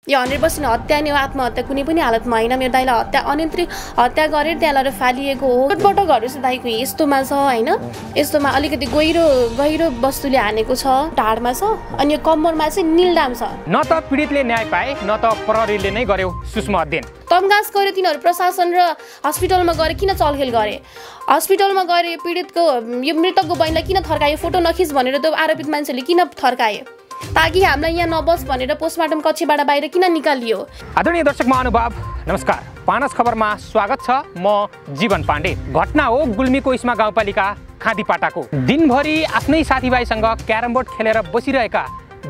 यो 100% हत्या नै हो, आत्महत्या कुनै पनि हालतमा होइन। मेरो दाइलाई अनियन्त्रित हत्या गरेर त्यहाँ लगेर फालिएको हो। पटकहरू चाहिँ दाइको यस्तोमा छ होइन, यस्तोमा अलिकति गहिरो वस्तुले हानेको छ, ढाडमा छ, अनि यो कम्मरमा चाहिँ नीलडाम छ। न त पीडितले न्याय पाए न त प्रहरीले नै गर्यो सुषमा अध्ययन। तमगास गरे तिनीहरू प्रशासन र हस्पिटलमा गएर किन चलखेल गरे? हस्पिटलमा गएर यो पीडितको यो मृतकको बहिनीलाई किन थर्कायो? फोटो नखिच भनेर त आरोपित मान्छेले किन थर्काए? ताकि हामीलाई यहाँ नबस भनेर पोस्टमार्टम कक्षबाट बाहिर किन निकालियो? आदरणीय दर्शक महानुभाव नमस्कार, पानस खबरमा स्वागत छ। म जीवन पाण्डे। घटना हो गुल्मीको इस्मा गाउँपालिका खाँदीपाटाको। दिनभरि आफ्नै साथीभाइसँग क्यारम बोर्ड खेलेर बसिरहेका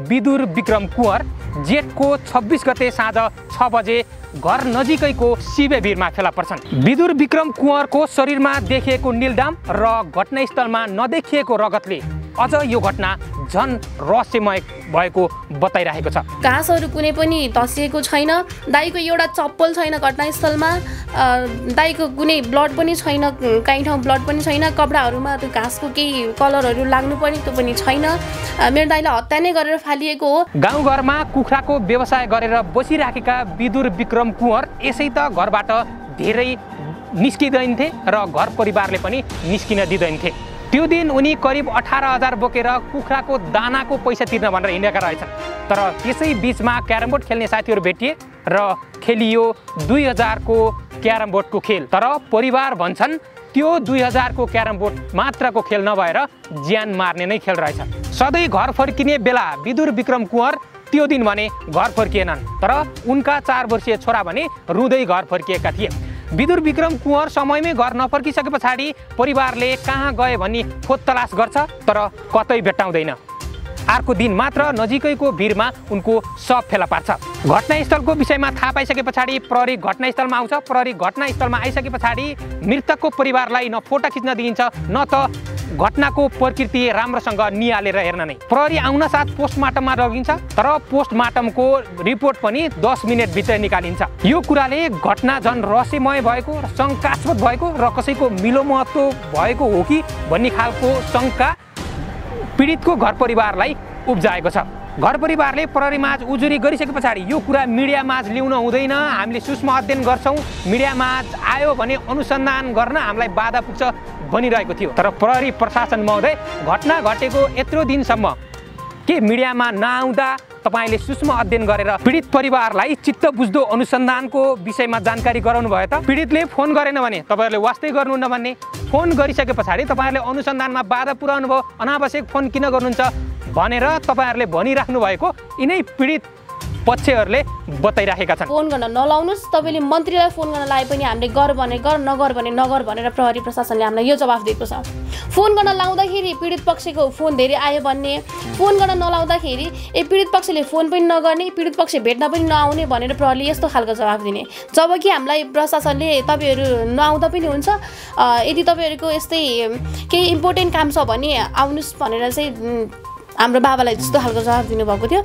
विदुर विक्रम कुँवर जेठको 26 गते साँझ 6 बजे घर नजिकैको शिवभिरमा फेला पर्छन्। विदुर विक्रम कुँवरको शरीरमा देखिएको नीलडाम र घटनास्थलमा नदेखिएको रगतले अझ यो घटना झन रहस्यमय भएको बताइरहेको छ। घाँसहरू कुनै पनि तसिएको छैन, दाइको एउटा चप्पल छैन घटनास्थलमा, दाइको कुनै ब्लड पनि छैन, कहीँ ठाउँ ब्लड पनि छैन, कपडाहरूमा त्यो घाँसको केही कलरहरू लाग्नु पर्ने त्यो पनि छैन। मेरो दाइलाई हत्या नै गरेर फालिएको हो। गाउँघरमा कुखुराको व्यवसाय गरेर बसिराखेका विदुर विक्रम कुँवर यसै त घरबाट धेरै निस्किँदैनथे र घर परिवारले पनि निस्किन दिँदैनथे। त्यो दिन उनी करिब 18,000 बोकेर कुखुराको दानाको पैसा तिर्न भनेर हिँडेका रहेछन्। तर त्यसै बिचमा क्यारम बोर्ड खेल्ने साथीहरू भेटिए र खेलियो 2000 को क्यारम बोर्डको खेल। तर परिवार भन्छन् त्यो 2000 को क्यारम बोर्ड मात्रको खेल नभएर ज्यान मार्ने नै खेल रहेछ। सधैँ घर फर्किने बेला विदुर विक्रम कुँवर त्यो दिन भने घर फर्किएनन्, तर उनका 4 वर्षीय छोरा भने रुँदै घर फर्किएका थिए। विदुर विक्रम कुँवर समयमै घर नफर्किसके पछाडि परिवारले कहाँ गए भनी खोज तलास गर्छ, तर कतै भेट्टाउँदैन। अर्को दिन मात्र नजिकैको भिरमा उनको शव फेला पार्छ। घटनास्थलको विषयमा थाहा पाइसके पछाडि प्रहरी घटनास्थलमा आउँछ। प्रहरी घटनास्थलमा आइसके पछाडि मृतकको परिवारलाई न फोटो खिच्न दिइन्छ न त घटनाको प्रकृति राम्रोसँग निहालेर हेर्न नै। प्रहरी आउन साथ पोस्टमार्टममा लगिन्छ, तर पोस्टमार्टमको रिपोर्ट पनि 10 मिनेटभित्र निकालिन्छ। यो कुराले घटना झन् रहस्यमय भएको र शङ्कास्पद भएको र कसैको मिलोमहत्व भएको हो कि भन्ने खालको शङ्का पीडितको घर परिवारलाई उब्जाएको छ। घर परिवारले प्रहरीमाझ उजुरी गरिसके पछाडि यो कुरा मिडियामाझ ल्याउन हुँदैन, हामीले सूक्ष्म अध्ययन गर्छौँ, मिडियामाझ आयो भने अनुसन्धान गर्न हामीलाई बाधा पुग्छ भनिरहेको थियो। तर प्रहरी प्रशासन महोदय, घटना घटेको यत्रो दिनसम्म के मिडियामा नआउँदा तपाईँले सूक्ष्म अध्ययन गरेर पीडित परिवारलाई चित्त बुझ्दो अनुसन्धानको विषयमा जानकारी गराउनु भयो त? पीडितले फोन गरेन भने तपाईँहरूले वास्तै गर्नुहुन्न भन्ने, फोन गरिसके पछाडि तपाईँहरूले अनुसन्धानमा बाधा पुर्याउनु भयो, अनावश्यक फोन किन गर्नुहुन्छ भनेर तपाईँहरूले भनिराख्नु भएको यिनै पीडित पक्षहरूले बताइराखेका छन्। फोन गर्न नलाउनुहोस्, तपाईँले मन्त्रीलाई फोन गर्न लाए पनि हामीले गर भने गर, नगर भने नगर भनेर प्रहरी प्रशासनले हामीलाई यो जवाफ दिएको छ। फोन गर्न लाउँदाखेरि पीडित पक्षको फोन धेरै आयो भन्ने, फोन गर्न नलाउँदाखेरि पीडित पक्षले फोन पनि नगर्ने, पीडित पक्ष भेट्न पनि नआउने भनेर प्रहरीले यस्तो खालको जवाफ दिने। जबकि हामीलाई प्रशासनले तपाईँहरू नआउँदा पनि हुन्छ, यदि तपाईँहरूको यस्तै केही इम्पोर्टेन्ट काम छ भने आउनुहोस् भनेर चाहिँ हाम्रो बाबालाई जस्तो खालको जवाफ दिनुभएको थियो।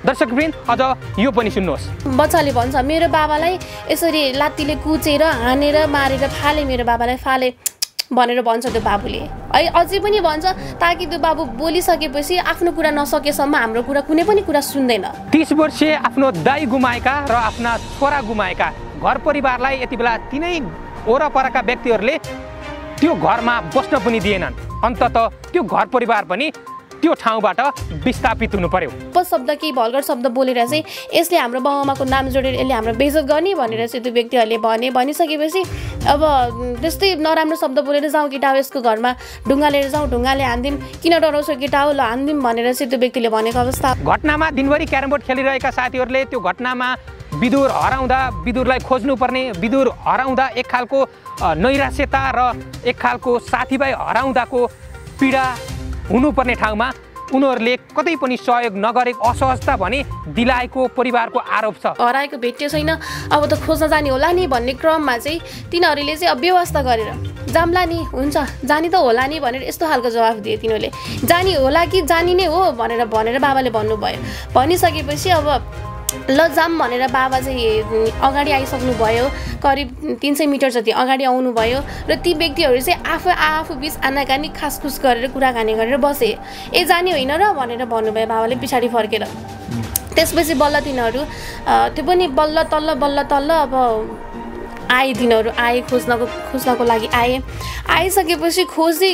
दर्शकवृन्द, अझ यो पनि सुन्नुहोस्। बच्चाले भन्छ मेरो बाबालाई यसरी लात्तीले कुचेर हानेर मारेर फाले, मेरो बाबालाई फाले भनेर भन्छ त्यो बाबुले। अझै पनि भन्छ ताकि त्यो बाबु बोलिसकेपछि आफ्नो कुरा नसकेसम्म हाम्रो कुरा कुनै पनि कुरा सुन्दैन। 30 वर्षीय आफ्नो दाइ गुमाएका र आफ्ना छोरा गुमाएका घर परिवारलाई यति बेला तिनै वरपरका व्यक्तिहरूले त्यो घरमा बस्न पनि दिएनन्। अन्ततः त्यो घर परिवार पनि त्यो ठाउँबाट विस्थापित हुनु पर्यो। शब्द केही भल्गर शब्द बोलेर चाहिँ यसले हाम्रो बाबुआमाको नाम जोडेर यसले हाम्रो बेइज्जत गर्ने भनेर चाहिँ त्यो व्यक्तिहरूले भनिसकेपछि अब त्यस्तै नराम्रो शब्द बोलेर जाउँ केटा हो यसको घरमा ढुङ्गा लिएर जाउँ, ढुङ्गाले हान्दिउँ, किन डराउँछौ केटा हो ल हान्दिउँ भनेर चाहिँ त्यो व्यक्तिले भनेको अवस्था। घटनामा दिनभरि क्यारम बोर्ड खेलिरहेका साथीहरूले त्यो घटनामा विदुर हराउँदा विदुरलाई खोज्नुपर्ने, विदुर हराउँदा एक खालको नैराश्यता र एक खालको साथीभाइ हराउँदाको पीडा हुनुपर्ने ठाउँमा उनीहरूले कतै पनि सहयोग नगरेको असहजता भने दिलाएको परिवारको आरोप छ। हराएको भेट्यो छैन, अब त खोज्न जाने होला नि भन्ने क्रममा चाहिँ तिनीहरूले चाहिँ अब व्यवस्था गरेर जाम्ला नि हुन्छ, जानी त होला नि भनेर यस्तो खालको जवाफ दिए तिनीहरूले। जानी होला कि जानी नै हो भनेर बाबाले भन्नुभयो। भनिसकेपछि अब ल जाम भनेर बाबा चाहिँ अगाडि आइसक्नु भयो, करिब 300 मिटर जति अगाडि आउनुभयो र ती व्यक्तिहरू चाहिँ आफू बिच आनाकानी खासखुस गरेर कुराकानी गरेर बसे। जाने होइन र भनेर भन्नुभयो बाबाले पछाडि फर्केर। त्यसपछि बल्ल तिनीहरू त्यो पनि बल्ल तल्ल अब आए तिनीहरू आए खोज्नको लागि आइसकेपछि खोजी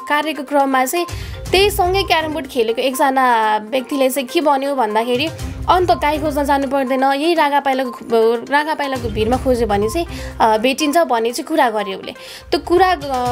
कार्यको क्रममा चाहिँ त्यही सँगै क्यारम बोर्ड खेलेको एकजना व्यक्तिले चाहिँ के भन्यो भन्दाखेरि अन्त गाई खोज्न जानु पर्दैन, यही रागा पाइलाको भिरमा खोज्यो भने चाहिँ भेटिन्छ भन्ने चाहिँ कुरा गर्यो उसले। त्यो कुरा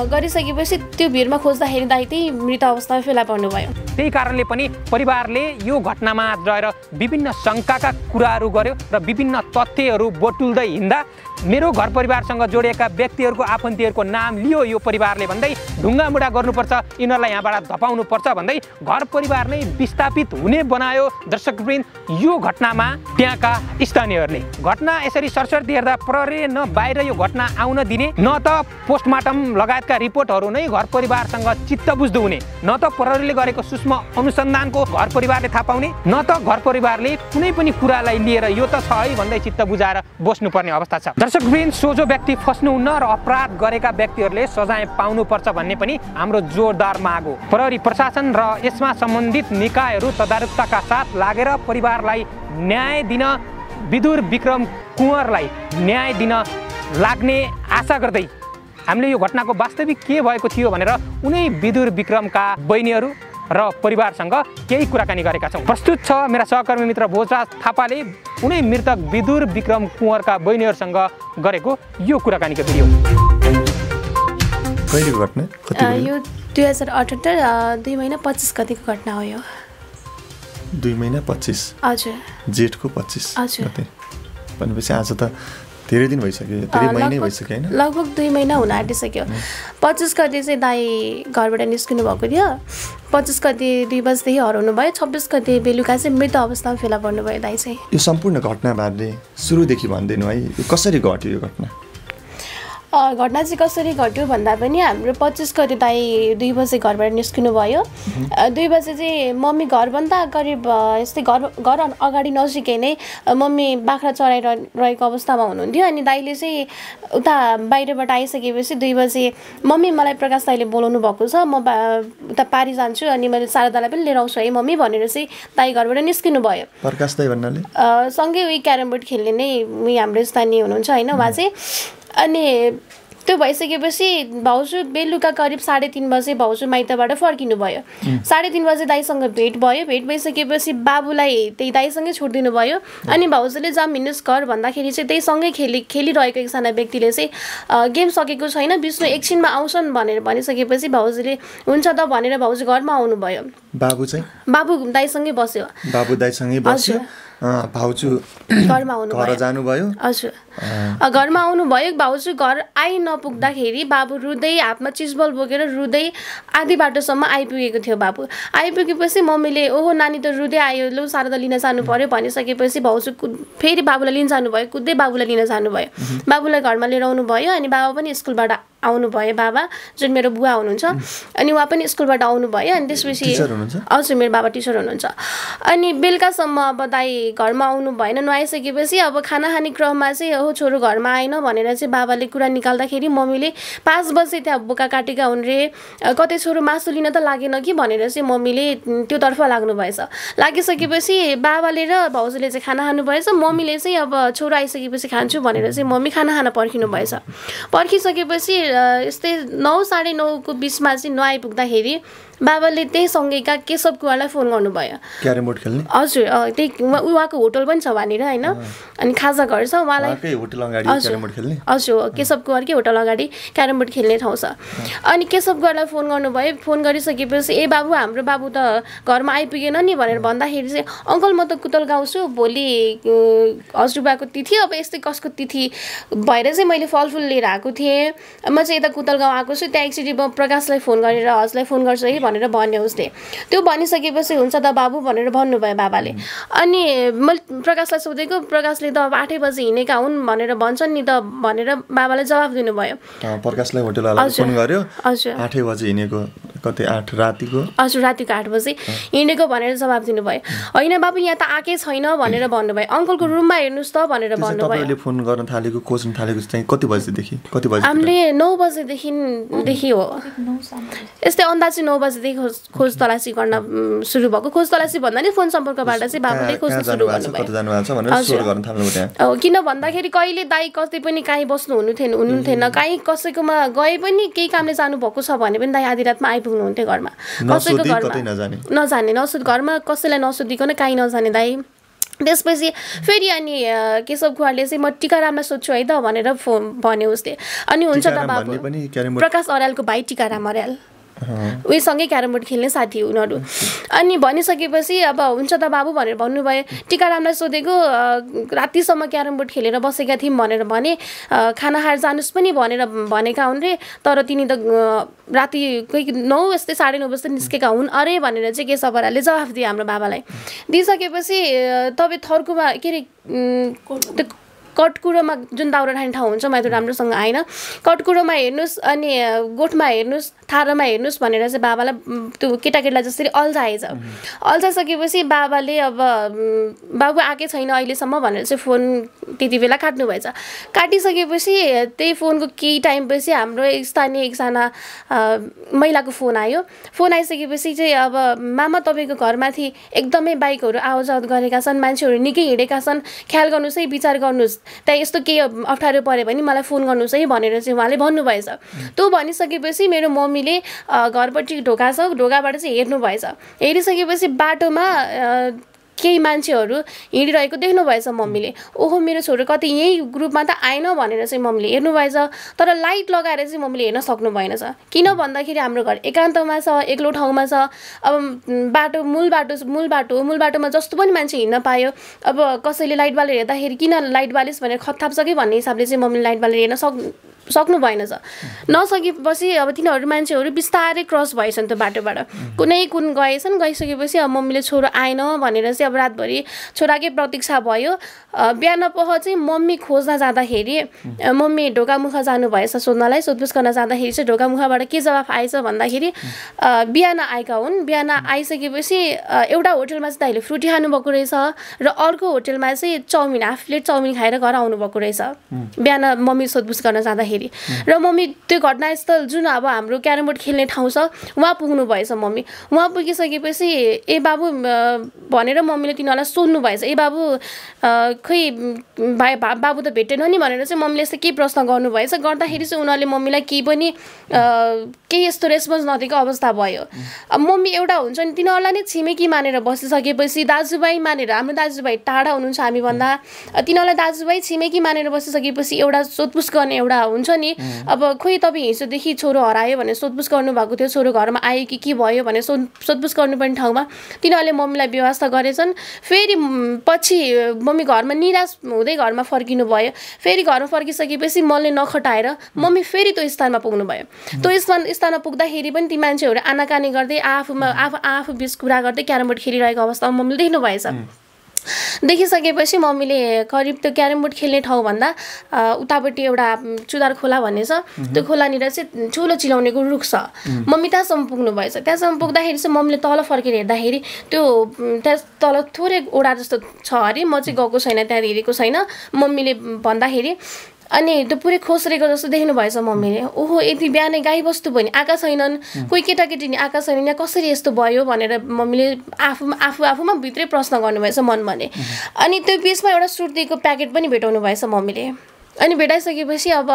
गरिसकेपछि त्यो भिरमा खोज्दाखेरि दाइ त्यही मृत अवस्थामा फेला पर्नुभयो। त्यही कारणले पनि परिवारले यो घटनामा रहेर विभिन्न शङ्काका कुराहरू गर्यो र विभिन्न तथ्यहरू बटुल्दै हिँड्दा मेरो घर परिवारसँग जोडिएका व्यक्तिहरूको आफन्तीहरूको नाम लियो यो परिवारले भन्दै ढुङ्गामुढा गर्नुपर्छ, यिनीहरूलाई यहाँबाट धपाउनुपर्छ भन्दै घर परिवार नै विस्थापित हुने बनायो। दर्शकवृन्द, यो घटनामा त्यहाँका स्थानीयहरूले घटना यसरी सरसर्ती हेर्दा प्रहरीले न बाहिर यो घटना आउन दिने, न त पोस्टमार्टम लगायतका रिपोर्टहरू नै घर परिवारसँग चित्त बुझ्दो हुने, न त प्रहरीले गरेको सूक्ष्म अनुसन्धानको घर परिवारले थाहा पाउने, न त घर परिवारले कुनै पनि कुरालाई लिएर यो त छ है भन्दै चित्त बुझाएर बस्नुपर्ने अवस्था छ। दर्शकवृन्द, सोझो व्यक्ति फस्नुहुन्न र अपराध गरेका व्यक्तिहरूले सजाय पाउनुपर्छ भन्ने पनि हाम्रो जोरदार माग हो। प्रहरी प्रशासन र यसमा सम्बन्धित निकायहरू तदारुकताका साथ लागेर परिवारलाई न्याय दिन, विदुर विक्रम कुँवरलाई न्याय दिन लाग्ने आशा गर्दै हामीले यो घटनाको वास्तविक के भएको थियो भनेर उनै विदुर विक्रमका बहिनीहरू र परिवारसँग केही कुराकानी गरेका छौँ। प्रस्तुत छ मेरा सहकर्मी मित्र भोजराज थापाले उनै मृतक विदुर विक्रम कुँवरका बहिनीहरूसँग गरेको यो कुराकानीको भिडियो। कहिलेको घटना? यो 2078 2 महिना 25 गतिको घटना हो यो। 2 महिना 25? हजुर, जेठको 25 हजुर। गते भनेपछि आज त धेरै दिन भइसक्यो, धेरै महिनै भइसक्यो हैन? लगभग 2 महिना हुन आँटिसक्यो। 25 गते चाहिँ दाइ घरबाट निस्किनु भएको थियो। 25 गते 2 बजेदेखि हराउनु भयो। 26 गते बेलुका चाहिँ मृत अवस्थामा फेला पर्नुभयो दाइ चाहिँ। यो सम्पूर्ण घटनाबारे सुरुदेखि भनिदिनु है, यो कसरी घट्यो यो घटना? घटना चाहिँ कसरी घट्यो भन्दा पनि हाम्रो 25 गते दाइ 2 बजे घरबाट निस्किनु भयो। 2 बजे चाहिँ मम्मी घरभन्दा करिब यस्तै घर अगाडि नजिकै नै मम्मी बाख्रा चराइरहेको अवस्थामा हुनुहुन्थ्यो। अनि दाइले चाहिँ उता बाहिरबाट आइसकेपछि 2 बजे मम्मी मलाई प्रकाश दाइले बोलाउनु भएको छ, म उता पारी जान्छु अनि मैले शारदालाई पनि लिएर आउँछु है मम्मी भनेर चाहिँ दाइ घरबाट निस्किनु भयो। प्रकाश दाइ भन्नाले सँगै उही क्यारम बोर्ड खेल्ने नै उही हाम्रो स्थानीय हुनुहुन्छ होइन उहाँ चाहिँ। अनि त्यो भइसकेपछि भाउजू बेलुका करिब 3:30 बजे भाउजू माइतबाट फर्किनु भयो। 3:30 बजे दाइसँग भेट भयो। भेट भइसकेपछि बाबुलाई त्यही दाइसँगै छोडिदिनु भयो। अनि भाउजूले जाम हिँड्नुहोस् घर भन्दाखेरि चाहिँ त्यही सँगै खेलिरहेको एकजना व्यक्तिले चाहिँ गेम सकेको छैन, विष्णु एकछिनमा आउँछन् भनेर भनिसकेपछि भाउजूले हुन्छ त भनेर भाउजू घरमा आउनुभयो। बाबु चाहिँ? बाबु दाइसँगै बस्यो। बाबु दाइसँगै बस्यो। भाउजू घरमा आउनुभयो। घर जानुभयो? हजुर, घरमा आउनुभयो। भाउजू घर आइ नपुग्दाखेरि बाबु रुँदै हातमा चिजबल बोकेर रुँदै आधी बाटोसम्म आइपुगेको थियो। बाबु आइपुगेपछि मम्मीले ओहो नानी त रुँदै आयो, लु शारदा लिन जानु पर्यो भनिसकेपछि भाउजू फेरि बाबुलाई लिन जानुभयो, कुद्दै बाबुलाई लिन जानुभयो। बाबुलाई घरमा लिएर आउनुभयो। अनि बाबा पनि स्कुलबाट आउनुभयो, बाबा जुन मेरो बुवा हुनुहुन्छ अनि उहाँ पनि स्कुलबाट आउनुभयो। अनि त्यसपछि हजुर मेरो बाबा टिचर हुनुहुन्छ। अनि बेलुकासम्म अब दाइ घरमा आउनु भएन। नआइसकेपछि अब खाना खाने क्रममा चाहिँ ओहो छोरो घरमा आएन भनेर चाहिँ बाबाले कुरा निकाल्दाखेरि मम्मीले 5 बजे त्यहाँ बोका काटेका हुन् रे, कतै छोरो मासु लिन त लागेन कि भनेर चाहिँ मम्मीले त्योतर्फ लाग्नु भएछ। लागिसकेपछि बाबाले र भाउजूले चाहिँ खाना खानु भएछ। मम्मीले चाहिँ अब छोरो आइसकेपछि खान्छु भनेर चाहिँ मम्मी खाना खान पर्खिनु भएछ। पर्खिसकेपछि यस्तै 9 साढे 9 को बिचमा चाहिँ नआइपुग्दाखेरि बाबाले त्यही सँगैका केशव कुँवरलाई फोन गर्नुभयो। क्यारम बोर्ड खेल्ने? हजुर, त्यही उहाँको होटल पनि छ वहाँनिर होइन। अनि खाजा घर छ उहाँलाई। होटल अगाडि क्यारम बोर्ड खेल्ने? हजुर, केशव कुँवरकै होटल अगाडि क्यारम बोर्ड खेल्ने ठाउँ छ। अनि केशव कुँवरलाई फोन गर्नुभयो। फोन गरिसकेपछि ए बाबु हाम्रो बाबु त घरमा आइपुगेन नि भनेर भन्दाखेरि चाहिँ अङ्कल म त कुतल गाउँछु, भोलि हजुरबाको तिथि, अब यस्तै कसको तिथि भएर चाहिँ मैले फलफुल लिएर आएको थिएँ, म चाहिँ यता कुतल गाउँ आएको छु, त्यहाँ एकचोटि म प्रकाशलाई फोन गरेर हजुरलाई फोन गर्छु है भनेर भन्यो उसले। त्यो भनिसकेपछि हुन्छ त बाबु भनेर भन्नुभयो बाबाले। अनि मैले प्रकाशलाई सोधेको, प्रकाशले त अब 8 बजे हिँडेका हुन् भनेर भन्छन् नि त भनेर बाबाले जवाफ दिनुभयो। प्रकाशलाई होटलवालाले फोन गर्यो, हजुर 8 बजे हिँडेको कतै 8 रातिको हजुर रातिको 8 बजे हिँडेको भनेर जवाब दिनुभयो होइन बाबु यहाँ त आएकै छैन भनेर भन्नुभयो अङ्कलको रुममा हेर्नुहोस् त भनेर भन्नुभयो तपाईँले फोन गर्न थालेको खोज्न थालेको चाहिँ कति बजेदेखि हामीले 9 बजेदेखि हो यस्तै अन्दाजी 9 बजेदेखि खोज तलासी गर्न सुरु भएको खोज तलासी भन्दा नि फोन सम्पर्कबाट चाहिँ बाबुले खोज्न सुरु गर्नुभयो किन भन्दाखेरि कहिले दाइ कतै पनि काहीँ बस्नु हुनुहुन्थेन काहीँ कसैकोमा गए पनि केही कामले जानुभएको छ भने पनि दाइ आधी रातमा आइपुग्नुहुन्थ्यो घरमा कसैको घरमा नजाने घरमा कसैलाई नसोधिकन काहीँ नजाने दाइ त्यसपछि फेरि अनि केशव कुमारले चाहिँ म टिकारामलाई सोध्छु है त भनेर भन्यो उसले अनि हुन्छ त बाबु प्रकाश अर्यालको भाइ टिकाराम अर्याल उहीसँगै क्यारम बोर्ड खेल्ने साथी उनीहरू अनि भनिसकेपछि अब हुन्छ त बाबु भनेर भन्नुभयो टिकारामलाई सोधेको रातिसम्म क्यारम बोर्ड खेलेर बसेका थियौँ भनेर भने खाना खाएर जानुहोस् पनि भनेर भनेका हुन् रे तर तिनी त राति कोही 9 यस्तै 9:30 बजे निस्केका हुन् अरे भनेर चाहिँ केशव अर्यालले जवाफ दियो हाम्रो बाबालाई दिइसकेपछि तपाईँ थर्कुमा के अरे कटकुरोमा जुन दाउरा ठाने ठाउँ हुन्छ मलाई त राम्रोसँग आएन कटकुरोमा हेर्नुहोस् अनि गोठमा हेर्नुहोस् थारोमा हेर्नुहोस् भनेर चाहिँ बाबालाई त्यो केटाकेटीलाई जसरी अल्झाएछ अल्झाइसकेपछि बाबाले अब बाबु आएकै छैन अहिलेसम्म भनेर चाहिँ फोन त्यति बेला काट्नु भएछ काटिसकेपछि त्यही फोनको केही टाइमपछि हाम्रो स्थानीय एकजना महिलाको फोन आयो फोन आइसकेपछि चाहिँ अब मामा तपाईँको घरमाथि एकदमै बाइकहरू आवाज गरेका छन् मान्छेहरू निकै हिँडेका छन् ख्याल गर्नुहोस् है विचार गर्नुहोस् त्यहाँ यस्तो केही अप्ठ्यारो पऱ्यो भने मलाई फोन गर्नुहोस् है भनेर चाहिँ उहाँले भन्नुभएछ त्यो भनिसकेपछि मेरो मम्मीले घरपट्टि ढोका छ ढोकाबाट चाहिँ हेर्नुभएछ हेरिसकेपछि बाटोमा केही मान्छेहरू हिँडिरहेको देख्नुभएछ मम्मीले ओहो मेरो छोरो कति यही ग्रुपमा त आएन भनेर चाहिँ मम्मीले हेर्नुभएछ तर लाइट लगाएर चाहिँ मम्मीले हेर्न सक्नु भएन छ किन भन्दाखेरि हाम्रो घर एकान्तमा छ एक्लो ठाउँमा छ अब मूल बाटोमा जस्तो पनि मान्छे हिँड्न पायो अब कसैले लाइट बालेर हेर्दाखेरि किन लाइट बालिस् भनेर खत्ताप्छ कि भन्ने हिसाबले चाहिँ मम्मीले लाइट बालेर हेर्न सक्नु भएन छ नसकेपछि अब तिनीहरू मान्छेहरू बिस्तारै क्रस भएछन् त्यो बाटोबाट कुन गएछन् गइसकेपछि अब मम्मीले छोरो आएन भनेर चाहिँ अब रातभरि छोराकै प्रतीक्षा भयो बिहान पख चाहिँ मम्मी खोज्न जाँदाखेरि मम्मी ढोकामुख जानुभएछ सोध्नलाई सोधपुछ गर्न जाँदाखेरि चाहिँ ढोकामुखबाट के जवाफ आएछ भन्दाखेरि बिहान आएका हुन् बिहान आइसकेपछि एउटा होटलमा चाहिँ दाइले फ्रुटी खानुभएको रहेछ र अर्को होटलमा चाहिँ चाउमिन हाफ प्लेट चाउमिन खाएर घर आउनुभएको रहेछ बिहान मम्मी सोधपुछ गर्न जाँदाखेरि र मम्मी त्यो घटनास्थल जुन अब हाम्रो क्यारम बोर्ड खेल्ने ठाउँ छ उहाँ पुग्नु भएछ मम्मी उहाँ पुगिसकेपछि ए बाबु भनेर मम्मीले तिनीहरूलाई सोध्नु भएछ ए बाबु खै बाबु त भेटेन नि भनेर चाहिँ मम्मीले यस्तो केही प्रश्न गर्नुभएछ गर्दाखेरि चाहिँ उनीहरूले मम्मीलाई केही यस्तो रेस्पोन्स नदिएको अवस्था भयो अब मम्मी एउटा हुन्छ नि तिनीहरूलाई नै छिमेकी मानेर बसिसकेपछि दाजुभाइ मानेर हाम्रो दाजुभाइ टाढा हुनुहुन्छ हामीभन्दा तिनीहरूलाई दाजुभाइ छिमेकी मानेर बसिसकेपछि एउटा सोधपुछ गर्ने एउटा हुन्छ नि अब खोइ तपाईँ हिजोदेखि छोरो हरायो भनेर सोधपुछ गर्नुभएको थियो छोरो घरमा आयो कि के भयो भनेर सोधपुछ गर्नुपर्ने ठाउँमा तिनीहरूले मम्मीलाई व्यवस्था गरेछन् फेरि पछि मम्मी घरमा निराश हुँदै घरमा फर्किनु भयो फेरि घरमा फर्किसकेपछि मनले नखटाएर मम्मी फेरि त्यो स्थानमा पुग्नु भयो त्यो स्थानमा पुग्दाखेरि पनि ती मान्छेहरू आनाकानी गर्दै आफू बिच कुरा गर्दै क्यारम बोर्ड खेलिरहेको अवस्थामा मम्मीले देख्नु भएछ देखिसकेपछि मम्मीले करिब त्यो क्यारम बोर्ड खेल्ने ठाउँभन्दा उतापट्टि एउटा चुदार खोला भन्ने छ त्यो खोलानिर चाहिँ ठुलो चिलाउनेको रुख छ मम्मी त्यहाँसम्म पुग्नु भएछ त्यहाँसम्म पुग्दाखेरि चाहिँ मम्मीले तल फर्केर हेर्दाखेरि त्यो त्यहाँ तल थोरै ओडा जस्तो छ अरे म चाहिँ गएको छैन त्यहाँ हेरेको छैन मम्मीले भन्दाखेरि अनि त्यो पुरै खोस्रेको जस्तो देख्नु भएछ मम्मीले ओहो यति बिहानै गाईबस्तु भयो नि आएका छैनन् कोही केटाकेटी नि आएका छैनन् यहाँ कसरी यस्तो भयो भनेर मम्मीले आफूमा भित्रै प्रश्न गर्नुभएछ मनमने अनि त्यो बिचमा एउटा सुर्तीको प्याकेट पनि भेटाउनु भएछ मम्मीले अनि भेटाइसकेपछि अब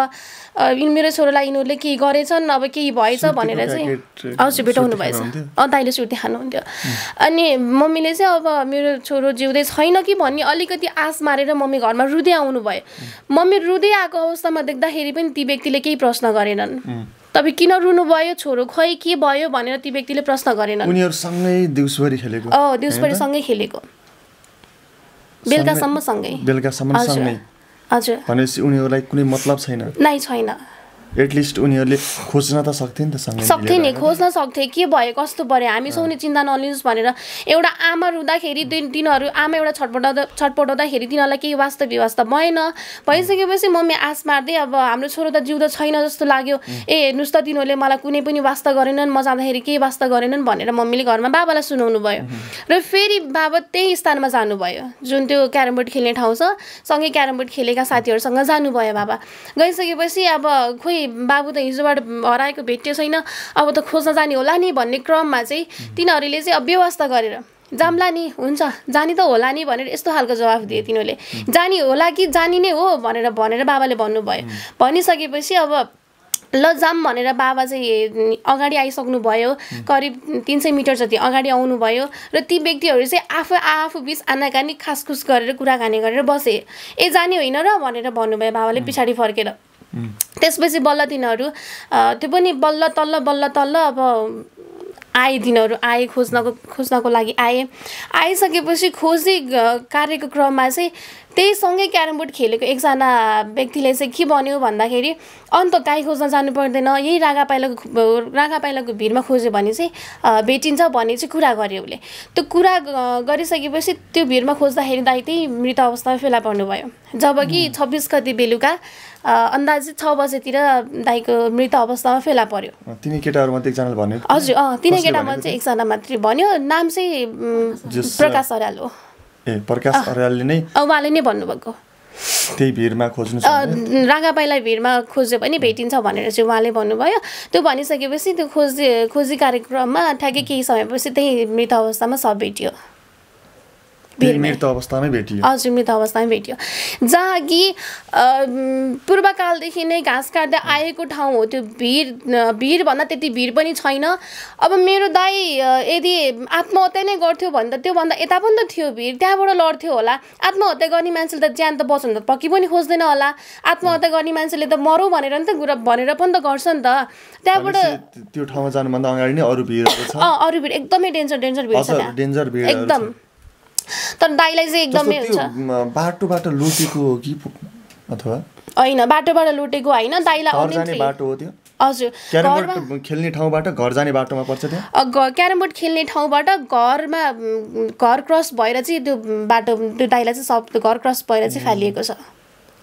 मेरो छोरालाई यिनीहरूले केही गरेछन् अब केही भएछ भनेर चाहिँ हजुर भेटाउनु भएछ दाइले सुर्ती खानुहुन्थ्यो अनि मम्मीले चाहिँ अब मेरो छोरो जिउँदै छैन कि भन्ने अलिकति आश मारेर मम्मी घरमा रुँदै आउनु भयो मम्मी रुँदै आएको अवस्थामा देख्दाखेरि पनि ती व्यक्तिले केही प्रश्न गरेनन् तपाईँ किन रुनु भयो छोरो खै के भयो भनेर ती व्यक्तिले प्रश्न गरेनन् उनीहरुसँगै दिउँसभरि खेलेको दिउँसभरि सँगै खेलेको बेलुकासम्म सँगै सँगै हजुर भनेपछि उनीहरूलाई कुनै मतलब छैन नै छैन एटलिस्ट उनीहरूले खोज्न त सक्थे नि त सक्थे नि, खोज्न सक्थे के भयो कस्तो पर्यो हामी सौनी चिन्ता नलिनुहोस् भनेर। एउटा आमा रुँदाखेरि तिनीहरू आमा एउटा छटपटाउँदाखेरि तिनीहरूलाई केही वास्ता व्यवस्था भएन। भइसकेपछि मम्मी आस मार्दै अब हाम्रो छोरो त जिउँदो छैन जस्तो लाग्यो, हेर्नुहोस् त तिनीहरूले मलाई कुनै पनि वास्ता गरेनन्, म जाँदाखेरि केही वास्ता गरेनन् भनेर मम्मीले घरमा बाबालाई सुनाउनु भयो। र फेरि बाबा त्यही स्थानमा जानुभयो जुन त्यो क्यारम बोर्ड खेल्ने ठाउँ छ, सँगै क्यारम बोर्ड खेलेका साथीहरूसँग जानुभयो बाबा। गइसकेपछि अब खोइ बाबु त हिजोबाट हराएको भेट्यो छैन, अब त खोज्न जाने होला नि भन्ने क्रममा चाहिँ तिनीहरूले चाहिँ अब व्यवस्था गरेर जाम्ला नि, हुन्छ जानी त होला नि भनेर यस्तो खालको जवाफ दिए तिनीहरूले। जानी होला कि जानी नै हो भनेर बाबाले भन्नुभयो। भनिसकेपछि अब ल जाम भनेर बाबा चाहिँ अगाडि आइसक्नु भयो, करिब 300 मिटर जति अगाडि आउनुभयो। र ती व्यक्तिहरू चाहिँ आफू बिच आनाकानी खासखुस गरेर कुराकानी गरेर बसे। जाने होइन र भनेर भन्नुभयो बाबाले पछाडि फर्केर। त्यसपछि बल्ल तिनीहरू त्यो पनि बल्ल तल्ल अब आए, तिनीहरू आए खोज्नको लागि आइसकेपछि खोजी कार्यको क्रममा चाहिँ त्यही सँगै क्यारम बोर्ड खेलेको एकजना व्यक्तिले चाहिँ के भन्यो भन्दाखेरि अन्त गाई खोज्न जानु पर्दैन, यही रागा पाइलाको भिरमा खोज्यो भने चाहिँ भेटिन्छ भन्ने चाहिँ कुरा गर्यो उसले। त्यो कुरा गरिसकेपछि त्यो भिरमा खोज्दाखेरि दाइ त्यही मृत अवस्थामा फेला पर्नुभयो। जबकि 26 गते बेलुका अन्दाजी 6 बजेतिर दाइको मृत अवस्थामा फेला पर्यो। तिनी केटाहरूमध्ये एकजनाले भन्यो? हजुर तिनी केटामा चाहिँ एकजना मात्रै भन्यो, नाम चाहिँ प्रकाश अर्याल हो। प्रकाश अर्यालले नै उहाँले नै भन्नुभएको त्यही भिरमा खोज्नु रागा पाइला भिरमा खोज्यो भने भेटिन्छ भनेर चाहिँ उहाँले भन्नुभयो। त्यो भनिसकेपछि त्यो खोजी कार्यक्रममा ठ्याक्कै केही समयपछि त्यही मृत अवस्थामा सब भेटियो। मृत अवस्थामै भेटियो। हजुर मृत अवस्थामै भेटियो, जहाँ कि पूर्वकालदेखि नै घाँस काट्दै आएको ठाउँ हो। त्यो भिर भन्दा त्यति भिर पनि छैन। अब मेरो दाइ यदि आत्महत्या नै गर्थ्यो भने त त्योभन्दा यता पनि त थियो भिर, त्यहाँबाट लड्थ्यो होला। आत्महत्या गर्ने मान्छेले त ज्यान त बचाउनु त पक्कै पनि खोज्दैन होला। आत्महत्या गर्ने मान्छेले त मरौँ भनेर नि त भनेर पनि त गर्छ नि त। त्यहाँबाट त्यो ठाउँमा जानुभन्दा अगाडि नै अरू भिरहरू छ। अरू भिर एकदमै डेन्जर भिर छ त्यहाँ एकदम। तर दाइलाई चाहिँ एकदमै हुन्छ। बाटोबाट लुटेको हो कि अथवा होइन, बाटोबाट लुटेको होइन, दाइलाई आउने बाटो हो त्यो। हजुर क्यारम बोर्ड खेल्ने ठाउँबाट घर जाने बाटोमा पर्छ त्यहाँ। क्यारम बोर्ड खेल्ने ठाउँबाट घर क्रस भएर चाहिँ त्यो बाटो त्यो दाइलाई चाहिँ सब घर क्रस भएर चाहिँ फालिएको छ,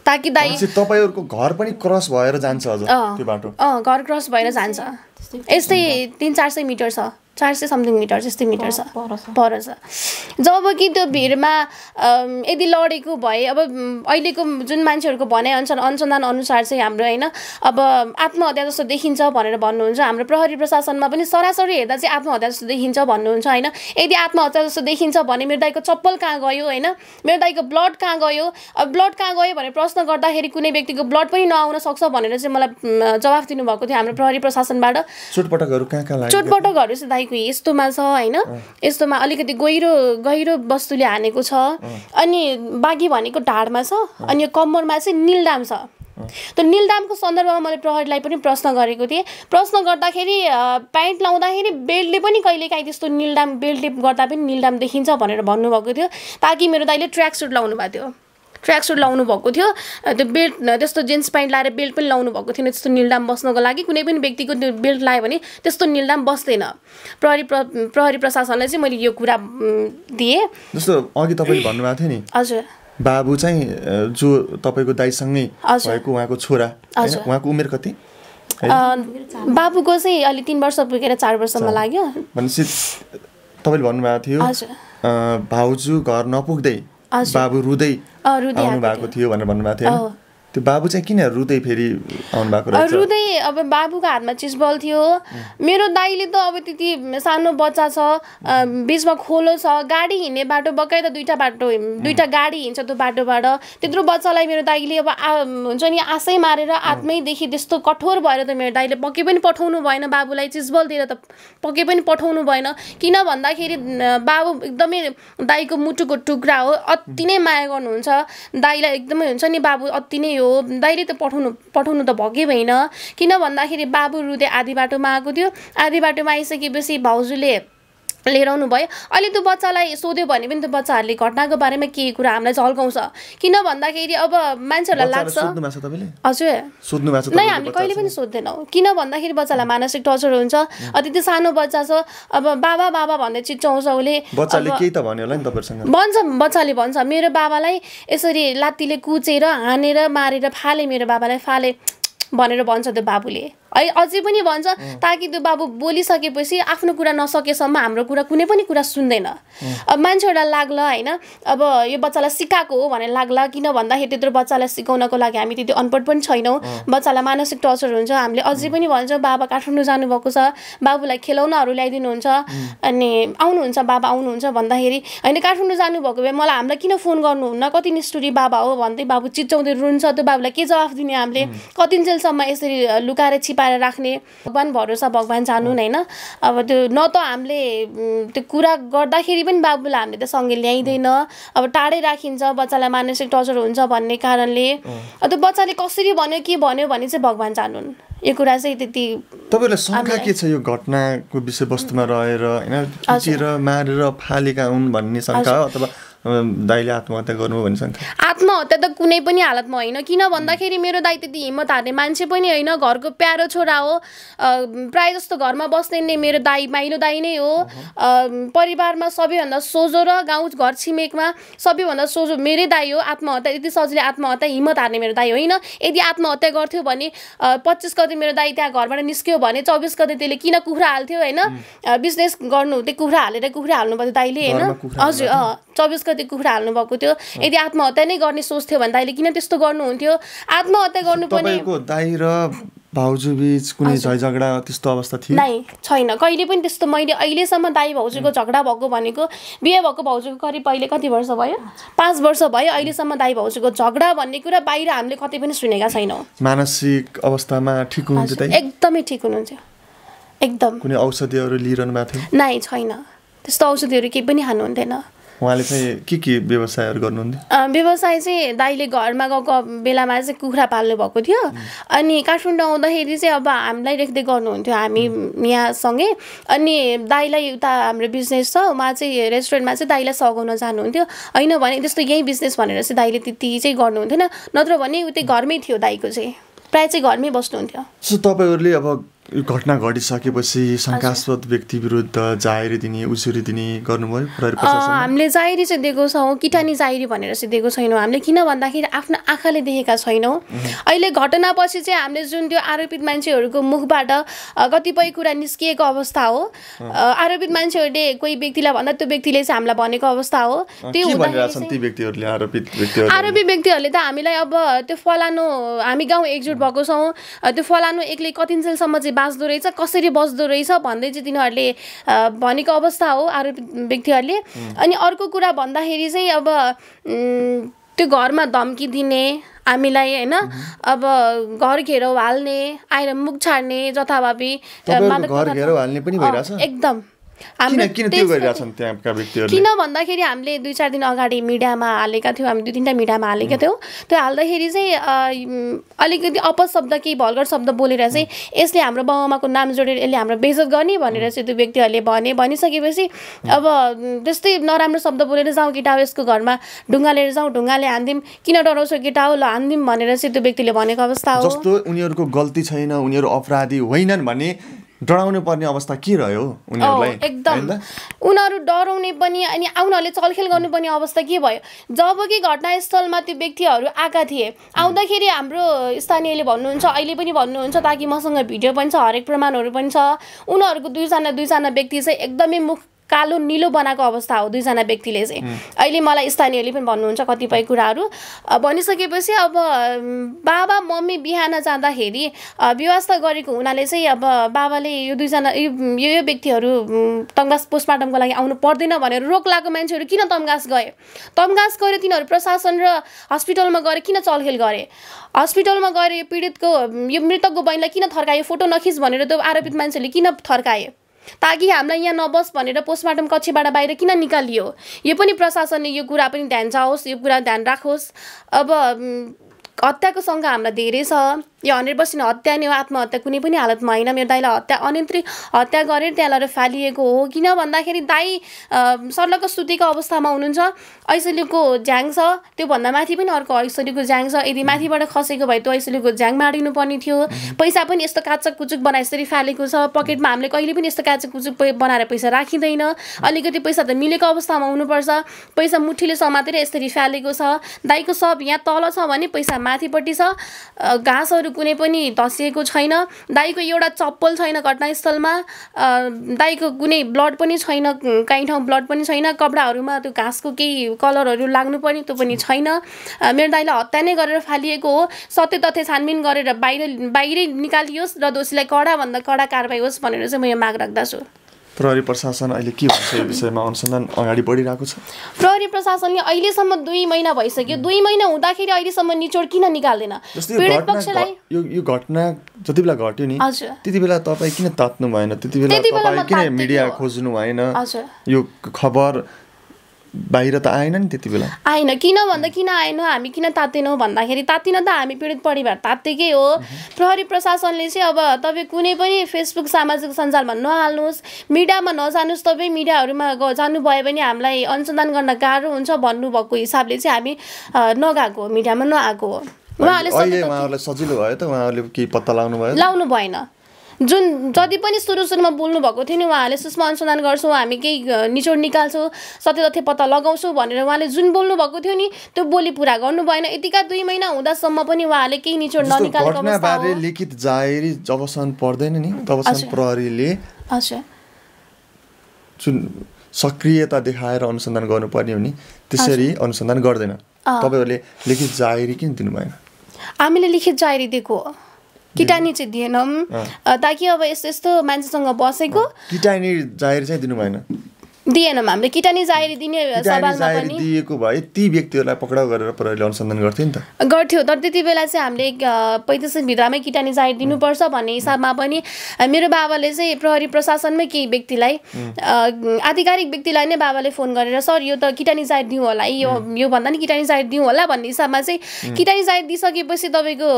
ताकि दाइ तपाईहरुको घर पनि क्रस भएर जान्छ अझ त्यो बाटो। घर क्रस भएर जान्छ, यस्तै 300-400 मिटर छ, 400 समथिङ मिटर जस्तै मिटर छ पर छ। जब कि त्यो भिरमा यदि लडेको भए, अब अहिलेको जुन मान्छेहरूको भनाइ अनुसन्धान अनुसार चाहिँ हाम्रो होइन अब आत्महत्या जस्तो देखिन्छ भनेर भन्नुहुन्छ। हाम्रो प्रहरी प्रशासनमा पनि सरासरी हेर्दा चाहिँ आत्महत्या जस्तो देखिन्छ भन्नुहुन्छ होइन। यदि आत्महत्या जस्तो देखिन्छ भने मेरो दाइको चप्पल कहाँ गयो होइन, मेरो दाइको ब्लड कहाँ गयो, अब ब्लड कहाँ गयो भनेर प्रश्न गर्दाखेरि कुनै व्यक्तिको ब्लड पनि नआउन सक्छ भनेर चाहिँ मलाई जवाफ दिनुभएको थियो हाम्रो प्रहरी प्रशासनबाट। चोटपटकहरू कहाँ कहाँ लाग्यो? चोटपटकहरू चाहिँ दाइको यस्तोमा छ होइन, यस्तोमा अलिकति गहिरो वस्तुले हानेको छ, अनि बाघी भनेको ढाडमा छ, अनि कम्मरमा चाहिँ निलडाम छ। त्यो निलडामको सन्दर्भमा मैले प्रहरीलाई पनि प्रश्न गरेको थिएँ। प्रश्न गर्दाखेरि प्यान्ट लाउँदाखेरि बेल्टले पनि कहिलेकाहीँ त्यस्तो निलडाम बेल्टले गर्दा पनि निलडाम देखिन्छ भनेर भन्नुभएको थियो। ताकि मेरो दाइले ट्र्याक सुट लाउनु भएको थियो, त्यो बेल्ट त्यस्तो जिन्स प्यान्ट लाएर बेल्ट पनि लाउनु भएको थिएन त्यस्तो निलडाम बस्नको लागि। कुनै पनि व्यक्तिको त्यो बेल्ट लायो भने त्यस्तो निलडाम बस्दैन। प्रहरी प्रशासनलाई चाहिँ मैले यो कुरा दिएँ। जस्तो अघि तपाईँले भन्नुभएको थियो नि, हजुर बाबु चाहिँ जो तपाईँको दाइसँगै भएको उहाँको छोरा, उहाँको उमेर कति? बाबुको चाहिँ अहिले 3 वर्ष पुगेर 4 वर्षमा लाग्यो। भनेपछि तपाईँले भन्नुभएको थियो भाउजू घर नपुग्दै बाबु रुँदै आउनु भएको थियो भनेर भन्नुभएको थियो। त्यो बाबु चाहिँ किन रुँदै फेरि आउनु भएको रहेछ? रुँदै अब बाबुको हातमा चिजबल थियो। मेरो दाइले त अब त्यति सानो बच्चा छ, बिचमा खोलो छ, गाडी हिँड्ने बाटो बकाइदा दुईटा गाडी हिँड्छ त्यो बाटोबाट। त्यत्रो बच्चालाई मेरो दाइले अब हुन्छ नि आशै मारेर आत्मैदेखि त्यस्तो कठोर भएर त मेरो दाइले पक्कै पनि पठाउनु भएन। बाबुलाई चिजबल दिएर त पक्कै पनि पठाउनु भएन। किन भन्दाखेरि बाबु एकदमै दाइको मुटुको टुक्रा हो, अति नै माया गर्नुहुन्छ दाइलाई, एकदमै हुन्छ नि बाबु अति नै हो। दाइले त पठाउनु त भएकै भएन। किन भन्दाखेरि बाबु रुँदै आधी बाटोमा आएको थियो। आधी बाटोमा आइसकेपछि भाउजूले लिएर आउनु भयो। अहिले त्यो बच्चालाई सोध्यो भने पनि त्यो बच्चाहरूले घटनाको बारेमा केही कुरा हामीलाई झल्काउँछ। किन भन्दाखेरि अब मान्छेहरूलाई लाग्छ हजुर नै हामीले कहिले पनि सोध्दैनौँ। किन भन्दाखेरि बच्चालाई मानसिक टर्चर हुन्छ। त्यति सानो बच्चा छ, अब बाबा बाबा भन्दै चिच्याउँछ उसले। बच्चाले केही त भन्यो होला नि तपाईहरुसँग? भन्छ, बच्चाले भन्छ मेरो बाबालाई यसरी लात्तीले कुचेर हानेर मारेर फाले, मेरो बाबालाई फाले भनेर भन्छ त्यो बाबुले। अझै पनि भन्छ, ताकि त्यो बाबु बोलिसकेपछि आफ्नो कुरा नसकेसम्म हाम्रो कुरा कुनै पनि कुरा सुन्दैन। अब मान्छेहरूलाई लाग्ला होइन, अब यो बच्चालाई सिकाएको हो भनेर लाग्ला। किन भन्दाखेरि त्यत्रो बच्चालाई सिकाउनको लागि हामी त्यति अनपढ पनि छैनौँ। बच्चालाई मानसिक टर्चर हुन्छ। हामीले अझै पनि भन्छ बाबा काठमाडौँ जानुभएको छ, बाबुलाई खेलौनाहरू ल्याइदिनुहुन्छ, अनि आउनुहुन्छ बाबा आउनुहुन्छ भन्दाखेरि होइन काठमाडौँ जानुभएको भए मलाई हामीलाई किन फोन गर्नुहुन्न, कति निष्ठुरी बाबा हो भन्दै बाबु चिच्याउँदै रुन्छ। त्यो बाबुलाई के जवाफ दिने हामीले? कतिन्जेलसम्म यसरी लुकाएर छिपाएर राख्ने? भगवान भरोसा भगवान जानुन् होइन। अब त्यो न त हामीले त्यो कुरा गर्दाखेरि पनि बाबुलाई हामीले त सँगै ल्याइँदैन, अब टाढै राखिन्छ। बच्चालाई मानसिक टर्चर हुन्छ भन्ने कारणले त्यो बच्चाले कसरी भन्यो के भन्यो भने चाहिँ भगवान जानुन्। यो कुरा चाहिँ त्यति तपाईहरुलाई शंका के छ यो घटनाको विषयवस्तुमा रहेर हैन? चिचेर मारेर फालेका हुन् भन्ने शंका हो अथवा दाइले आत्महत्या गर्नु भन्ने शंका? आत्महत्या त कुनै पनि हालतमा होइन। किन भन्दाखेरि मेरो दाइ त्यति हिम्मत हार्ने मान्छे पनि होइन, घरको प्यारो छोरा हो। प्राय जस्तो घरमा बस्ने नै मेरो दाइ माइलो दाइ नै हो। परिवारमा सबैभन्दा सोझो र गाउँ घर छिमेकमा सबैभन्दा सोझो मेरै दाइ हो। आत्महत्या यति सजिलै आत्महत्या हिम्मत हार्ने मेरो दाइ होइन। यदि आत्महत्या गर्थ्यो भने 25 गते मेरो दाइ त्यहाँ घरबाट निस्क्यो भने 24 गते त्यसले किन कुखुरा हाल्थ्यो होइन? बिजनेस गर्नु त्यो कुखुरा हालेर कुखुरा हाल्नुभयो दाइले होइन? हजुर 24 गते कुखुरा हाल्नुभएको थियो। यदि आत्महत्या नै गर्ने सोच थियो भने दाइले किन त्यस्तो गर्नुहुन्थ्यो? आत्महत्या गर्नु पनि तपाईको दाइ र भाउजू बीच कुनै झगडा त्यस्तो अवस्था थियो? नै छैन, कहिले पनि त्यस्तो। मैले अहिलेसम्म दाइ भाउजूको झगडा भएको भनेको बिहे भएको भाउजूको करिब अहिले कति वर्ष भयो? 5 वर्ष भयो। अहिलेसम्म दाइ भाउजूको झगडा भन्ने कुरा बाहिर हामीले कतै पनि सुनेका छैनौँ। मानसिक अवस्थामा ठिक हुनुहुन्छ दाइ? एकदमै ठिक हुनुहुन्छ, एकदम। कुनै औषधिहरू लिइरहनु भएको थियो? नै छैन, त्यस्तो औषधिहरू केही पनि खानुहुन्थेन। उहाँले चाहिँ के व्यवसायहरू गर्नुहुन्थ्यो? व्यवसाय चाहिँ दाइले घरमा गएको बेलामा चाहिँ कुखुरा पाल्नु भएको थियो। अनि काठमाडौँ आउँदाखेरि चाहिँ अब हामीलाई रेखदेख गर्नुहुन्थ्यो हामी यहाँसँगै। अनि दाइलाई उता हाम्रो बिजनेस छ, उहाँ चाहिँ रेस्टुरेन्टमा चाहिँ दाइलाई सघाउन जानुहुन्थ्यो। होइन भने त्यस्तो यही बिजनेस भनेर चाहिँ दाइले त्यति चाहिँ गर्नुहुन्थेन। नत्र भने उतै घरमै थियो दाइको चाहिँ, प्रायः चाहिँ घरमै बस्नुहुन्थ्यो। सो तपाईँहरूले अब यो घटना घटिसकेपछि शङ्कास्पद व्यक्ति विरुद्ध जाहेरी दिने उजुरी दिने गर्नुभयो प्रहरी प्रशासनले? हामीले जाहेरी चाहिँ दिएको छौँ, किटानी जाहेरी भनेर चाहिँ दिएको छैनौँ हामीले। किन भन्दाखेरि आफ्नो आँखाले देखेका छैनौँ। अहिले घटनापछि चाहिँ हामीले जुन त्यो आरोपित मान्छेहरूको मुखबाट कतिपय कुरा निस्किएको अवस्था हो। आरोपित मान्छेहरूले कोही व्यक्तिलाई भन्दा त्यो व्यक्तिले चाहिँ हामीलाई भनेको अवस्था हो। त्यो आरोपित व्यक्तिहरूले त हामीलाई अब त्यो फलानु हामी गाउँ एकजुट भएको छौँ, त्यो फलानु एक्लै कतिन्जेलसम्म चाहिँ बाँच्दो रहेछ, कसरी बस्दो रहेछ भन्दै चाहिँ तिनीहरूले भनेको अवस्था हो आरोपित व्यक्तिहरूले। अनि अर्को कुरा भन्दाखेरि चाहिँ अब त्यो घरमा धम्की दिने हामीलाई होइन, अब घर घेराउ हाल्ने, आएर मुख छाड्ने, जथाभावी घर घेराउ हाल्ने पनि भइरहेछ एकदम। किन त्यो गरिरहेछन् त्यहाँका व्यक्तिहरूले? किन भन्दाखेरि हामीले 2-4 दिन अगाडि मिडियामा हालेका थियौँ, हामी 2-3टा मिडियामा हालेका थियौँ। त्यो हाल्दाखेरि चाहिँ अलिकति अपशब्द केही भल्गर शब्द बोलेर चाहिँ यसले हाम्रो बाबुआमाको नाम जोडेर यसले हाम्रो बेइज्जत गर्ने भनेर चाहिँ त्यो व्यक्तिहरूले भनिसकेपछि अब त्यस्तै नराम्रो शब्द बोलेर जाउँ केटा हो यसको घरमा ढुङ्गा लिएर जाउँ, ढुङ्गाले हान्दिउँ, किन डराउँछौ केटा हो ल हान्दिउँ भनेर चाहिँ त्यो व्यक्तिले भनेको अवस्था हो। जस्तो उनीहरूको गल्ती छैन, उनीहरू अपराधी होइनन् भने डराउनु पर्ने अवस्था के रह्यो उनीहरूलाई? एकदम उनीहरू डराउने पनि अनि उनीहरूले चलखेल गर्नुपर्ने अवस्था के भयो? जब कि घटनास्थलमा त्यो व्यक्तिहरू आएका थिए, आउँदाखेरि हाम्रो स्थानीयले भन्नुहुन्छ, अहिले पनि भन्नुहुन्छ, ताकि मसँग भिडियो पनि छ, हरेक प्रमाणहरू पनि छ। उनीहरूको दुईजना व्यक्ति चाहिँ एकदमै मुख कालो निलो बनाएको अवस्था हो। 2जना व्यक्तिले चाहिँ अहिले मलाई स्थानीयले पनि भन्नुहुन्छ कतिपय कुराहरू भनिसकेपछि अब बाबा मम्मी बिहान जाँदाखेरि व्यवस्था गरेको हुनाले चाहिँ अब बाबाले यो 2जना यो व्यक्तिहरू तम्घास पोस्टमार्टमको लागि आउनु पर्दैन भनेर रोक लागेको मान्छेहरू किन तम्घास गए? तम्घास गएर तिनीहरू प्रशासन र हस्पिटलमा गएर किन चलखेल गरे? हस्पिटलमा गएर यो पीडितको यो मृतकको बहिनीलाई किन थर्कायो? फोटो नखिच भनेर त्यो आरोपित मान्छेले किन थर्काए? ताकि हामीलाई यहाँ नबस भनेर पोस्टमार्टम कक्षबाट बाहिर किन निकालियो? यो पनि प्रशासनले यो कुरा पनि ध्यान जाओस्, यो कुरा ध्यान राखोस्। अब हत्याको शङ्का हामीलाई धेरै छ, यो 100% हत्या नै हो, आत्महत्या कुनै पनि हालतमा होइन। मेरो दाइलाई अनियन्त्रित हत्या गरेर त्यहाँ लगेर फालिएको हो। किन भन्दाखेरि दाइ सर्लक्क सुतेको अवस्थामा हुनुहुन्छ, ऐसोलीको झ्याङ छ, त्योभन्दा माथि पनि अर्को ऐसोलीको झ्याङ छ। यदि माथिबाट खसेको भए त्यो ऐसोलीको झ्याङ माडिनु पर्ने थियो। पैसा पनि यस्तो काचक कुचुक बनाए यसरी फालेको छ, पकेटमा हामीले कहिले पनि यस्तो काचक कुचुक बनाएर पैसा राखिँदैन। अलिकति पैसा त मिलेको अवस्थामा हुनुपर्छ, पैसा मुठीले समातेर यसरी फालेको छ। दाइको सब यहाँ तल छ भने पैसा माथिपट्टि छ, घाँसहरू कुनै पनि धसिएको छैन। दाइको एउटा चप्पल छैन घटनास्थलमा, दाइको कुनै ब्लड पनि छैन, कहीँ ठाउँ ब्लड पनि छैन। कपडाहरूमा त्यो घाँसको केही कलरहरू लाग्नुपर्ने त्यो पनि छैन। मेरो दाइलाई हत्या नै गरेर फालिएको हो। सत्य तथ्य छानबिन गरेर बाहिरै निकालियोस् र दोषीलाई कडाभन्दा कडा कारबाही होस् भनेर चाहिँ म यो माग राख्दछु। प्रहरी प्रशासन अहिले के भन्छ यो विषयमा? अनुसन्धान अगाडि बढिरहेको छ। प्रहरी प्रशासनले अहिलेसम्म 2 महिना भइसक्यो। 2 महिना हुँदाखेरि अहिलेसम्म निचोड किन निकाल्दैन? पीडित पक्षलाई यो घटना जति बेला घट्यो नि त्यति बेला तपाईँ किन तात्नु भएन? त्यति बेला तपाईँ किन मिडिया खोज्नु भएन? यो खबर बाहिर त आएन नि त्यति बेला? आएन। किन आएन, हामी किन तातेनौँ भन्दाखेरि तातिन त हामी पीडित परिवार तातेकै हो। प्रहरी प्रशासनले चाहिँ अब तपाईँ कुनै पनि फेसबुक सामाजिक सञ्जालमा नहाल्नुहोस्, मिडियामा नजानुहोस्। तपाईँ मिडियाहरूमा जानुभयो भने हामीलाई अनुसन्धान गर्न गाह्रो हुन्छ भन्नुभएको हिसाबले चाहिँ हामी नगएको, मिडियामा नआएको हो। उहाँहरूलाई सजिलो भयो त? उहाँहरूले केही पत्ता लाउनु भएन। जुन जति पनि सुरुमा बोल्नु भएको थियो नि उहाँहरूले सूक्ष्म अनुसन्धान गर्छौँ, हामी केही निचोड निकाल्छौँ, सत्य तथ्य पत्ता लगाउँछौँ भनेर उहाँले जुन बोल्नु भएको थियो नि त्यो बोली पुरा गर्नु भएन। यतिका 2 महिना हुँदासम्म पनि उहाँले केही निचोड ननिकालेको अवस्था हो। लिखित जाहेरी जबसम्म पर्दैन नि तबसम्म प्रहरीले जुन सक्रियता देखाएर अनुसन्धान गर्नुपर्ने हो नि त्यसरी अनुसन्धान गर्दैन। तपाईँहरूले लिखित जाहेरी किन दिनु भएन? हामीले लिखित जाहेरी दिएको किटानी चाहिँ दिएनौँ, ताकि अब यस्तो मान्छेसँग बसेको किटानी जाहेरी चाहिँ दिनु भएन। दिएनौँ हामीले किटानी जाहेरी दिने सवालमा पनि दिएको भए ती व्यक्तिहरूलाई पक्राउ गरेर प्रहरीले अनुसन्धान गर्थ्यो नि त। गर्थ्यो, तर त्यति बेला चाहिँ हामीले 35 भित्रमै किटानी जाहेरी दिनुपर्छ भन्ने हिसाबमा पनि मेरो बाबाले चाहिँ प्रहरी प्रशासनमै केही व्यक्तिलाई आधिकारिक व्यक्तिलाई नै बाबाले फोन गरेर सर यो त किटानी जाहेरी दिउँ होला, यो भन्दा नि किटानी जाहेरी दिउँ होला भन्ने हिसाबमा चाहिँ किटानी जाहेरी दिइसकेपछि तपाईँको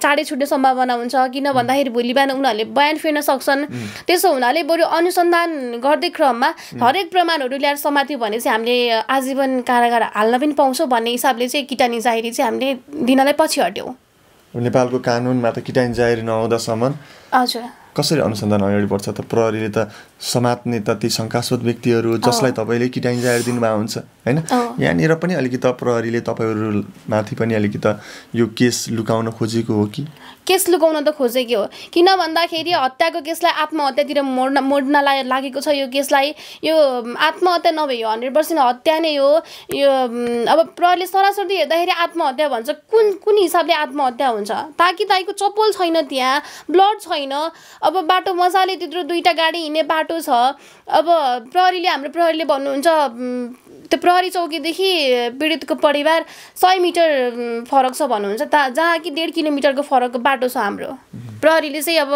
चाँडै छुट्ने सम्भावना हुन्छ। किन भन्दाखेरि भोलि बिहान उनीहरूले बयान फेर्न सक्छन्। त्यसो हुनाले बरु अनुसन्धान गर्दै क्रममा हरेक प्रमाणहरू ल्याएर समात्यो भने चाहिँ हामीले आजीवन कारागार हाल्न पनि पाउँछौँ भन्ने हिसाबले चाहिँ किटानी जाहेरी चाहिँ हामीले दिनलाई पछि हट्यौँ। नेपालको कानुनमा त किटानी जाहेरी नहुँदासम्म कसरी अनुसन्धान अगाडि बढ्छ त? प्रहरीले त समात्ने त ती शङ्कास्पद व्यक्तिहरू जसलाई तपाईँले किटानी जाहेरी दिनुभएको हुन्छ होइन। यहाँनिर पनि अलिकति प्रहरीले तपाईँहरूमाथि पनि अलिकति यो केस लुकाउन खोजेको हो कि? केस लुकाउन त खोजेकै हो। किन भन्दाखेरि हत्याको केसलाई आत्महत्यातिर मोड्न लागेको छ। यो केसलाई यो आत्महत्या नभए यो 100% हत्या नै हो। यो अब प्रहरीले सरासरी हेर्दाखेरि आत्महत्या भन्छ, कुन हिसाबले आत्महत्या हुन्छ? ताकि दाइको चप्पल छैन, त्यहाँ ब्लड छैन, अब बाटो मजाले त्यत्रो 2टा गाडी हिँड्ने बाटो छ। अब हाम्रो प्रहरीले भन्नुहुन्छ त्यो प्रहरी चौकीदेखि पीडितको परिवार 100 मिटर फरक छ भन्नुहुन्छ, जहाँ कि 1.5 किलोमिटरको फरकको बाटो छ हाम्रो। प्रहरीले चाहिँ अब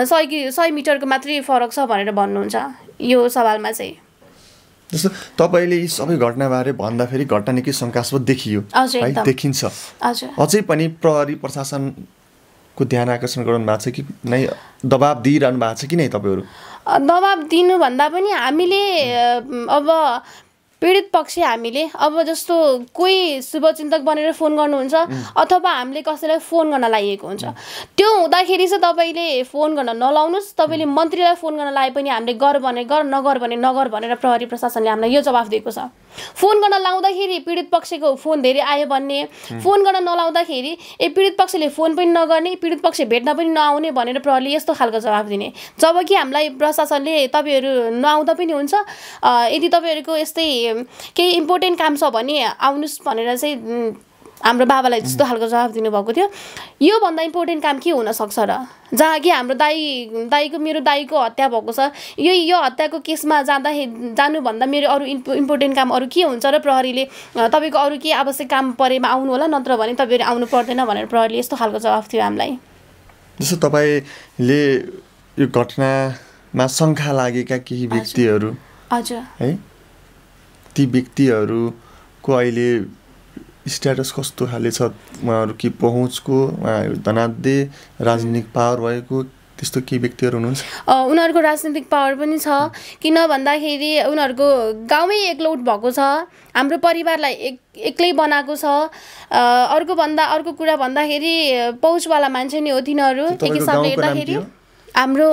100 मिटरको मात्रै फरक छ भनेर भन्नुहुन्छ यो सवालमा चाहिँ। जस्तो तपाईँले यी सबै घटनाबारे भन्दाखेरि घटना निकै शङ्कास्पद देखियो है, देखिन्छ। अझै पनि प्रहरी प्रशासनको ध्यान आकर्षण गराउनु भएको छ कि नै दबाब दिइरहनु भएको छ कि नै तपाईँहरू? दबाब दिनुभन्दा पनि हामीले अब पीडित पक्ष हामीले अब जस्तो कोही शुभचिन्तक बनेर फोन गर्नुहुन्छ अथवा हामीले कसैलाई फोन गर्न लागेको हुन्छ, त्यो हुँदाखेरि चाहिँ तपाईँले फोन गर्न नलाउनुहोस्। तपाईँले मन्त्रीलाई फोन गर्न लागे पनि हामीले गर भने गर, नगर भने नगर भनेर प्रहरी प्रशासनले हामीलाई यो जवाफ दिएको छ। फोन गर्न लाउँदाखेरि पीडित पक्षको फोन धेरै आयो भन्ने, फोन गर्न नलाउँदाखेरि पीडित पक्षले फोन पनि नगर्ने, पीडित पक्ष भेट्न पनि नआउने भनेर प्रहरीले यस्तो खालको जवाफ दिने। जबकि हामीलाई प्रशासनले तपाईँहरू नआउँदा पनि हुन्छ, यदि तपाईँहरूको यस्तै केही इम्पोर्टेन्ट काम छ भने आउनुहोस् भनेर चाहिँ हाम्रो बाबालाई जस्तो खालको जवाफ दिनुभएको थियो। यो भन्दा इम्पोर्टेन्ट काम के हुनसक्छ र? जहाँ कि हाम्रो मेरो दाइको हत्या भएको छ, यो हत्याको केसमा जानुभन्दा मेरो अरू इम्पोर्टेन्ट काम अरू के हुन्छ र? प्रहरीले तपाईँको अरू के आवश्यक काम परेमा आउनु होला, नत्र भने तपाईँहरू आउनु पर्दैन भनेर प्रहरीले यस्तो खालको जवाफ थियो हामीलाई। जस्तो तपाईँले यो घटनामा शङ्का लागेका केही व्यक्तिहरू हजुर है, ती व्यक्तिहरूको अहिले स्ट्याटस कस्तो खाले छ उहाँहरू कि पहुँचको उहाँहरू धनाढ्य राजनीतिक पावर भएको त्यस्तो के व्यक्तिहरू हुनुहुन्छ? उनीहरूको राजनीतिक पावर पनि छ, किन भन्दाखेरि उनीहरूको गाउँमै एक्लौट भएको छ, हाम्रो परिवारलाई एक्लै बनाएको छ। अर्को कुरा भन्दाखेरि पहुँचवाला मान्छे नै हो तिनीहरू। एक हिसाबले हेर्दाखेरि हाम्रो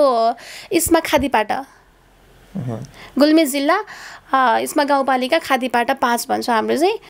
इस्मा खादीपाटा, गुल्मी जिल्ला इस्मा गाउँपालिका खादीपाटा 5 भन्छ हाम्रो चाहिँ।